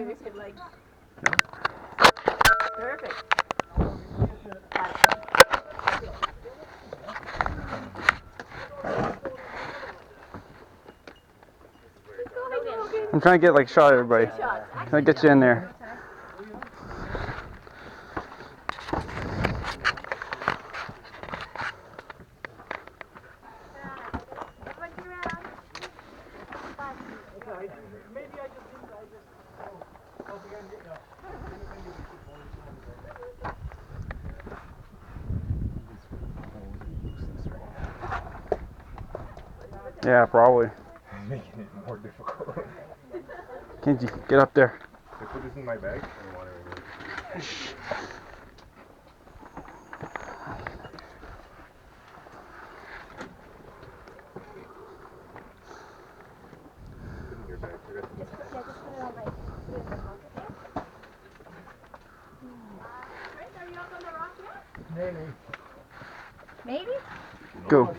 your kid legs. No. Perfect. I'm trying to get like a shot of everybody. Can I get you in there? Yeah, probably. Making it more difficult. Kenji, get up there. I put this in my bag. Put in your bag. I got Just put it on my pocket there. Chris, are you up on the rock yet? Maybe? Go.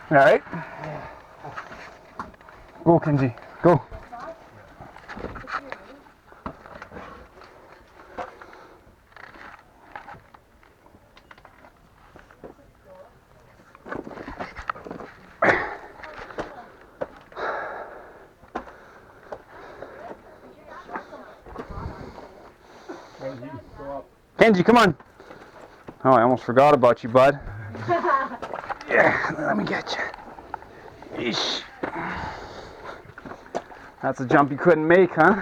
All right. Go, Kenji. Go. Kenji, come on. Oh, I almost forgot about you, bud. Yeah, let me get you. Eesh. That's a jump you couldn't make, huh?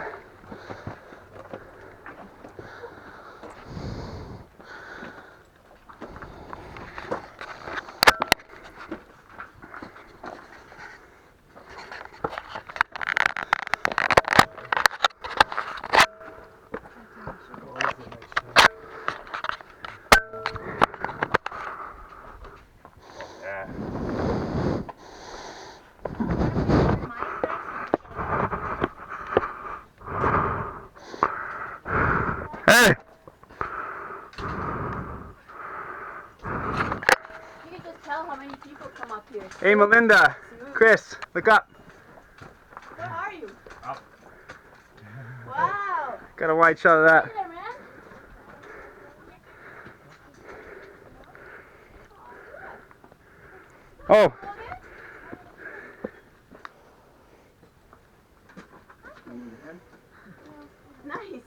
Hey! You can just tell how many people come up here. Hey, Melinda. Chris, look up. Where are you? Up. Wow. Got a wide shot of that. Hey there, man. Oh. Nice.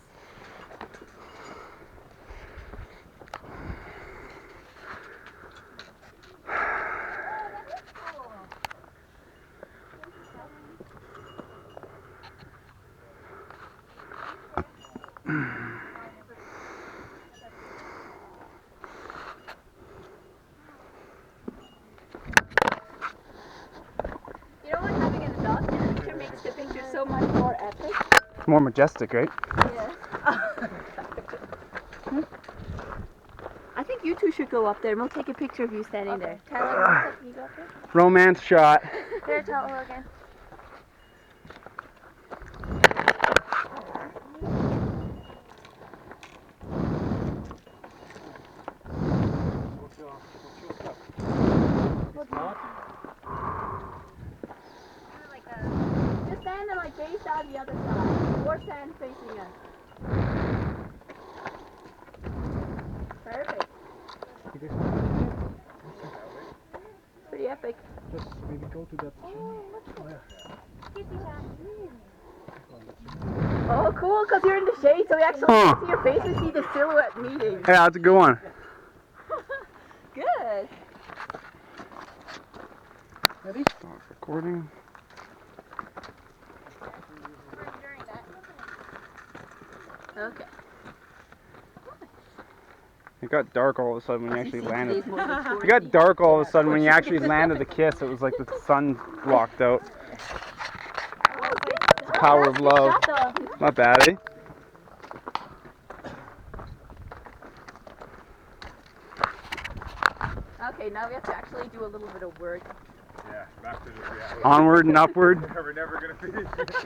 You know what? Having an adult in the picture makes the picture so much more epic. More majestic, right? Yeah. I think you two should go up there and we'll take a picture of you standing there. Tyler, can you go up there? Romance shot. There, Tyler again. Just stand and like face down the other side. Or stand facing us. Perfect. Pretty epic. Just maybe go to that. Oh, cool, because you're in the shade, so we actually can see your face and see the silhouette meeting. Yeah, that's a good one. Good. Ready? Stop recording. Okay. It got dark all of a sudden when you actually landed. Today's more than 40. It got dark all of a sudden when you actually landed the kiss. It was like the sun blocked out. It's the power of love. Not bad, eh? Okay, now we have to actually do a little bit of work. Yeah, back to the reality. Onward and upward. We're never gonna finish.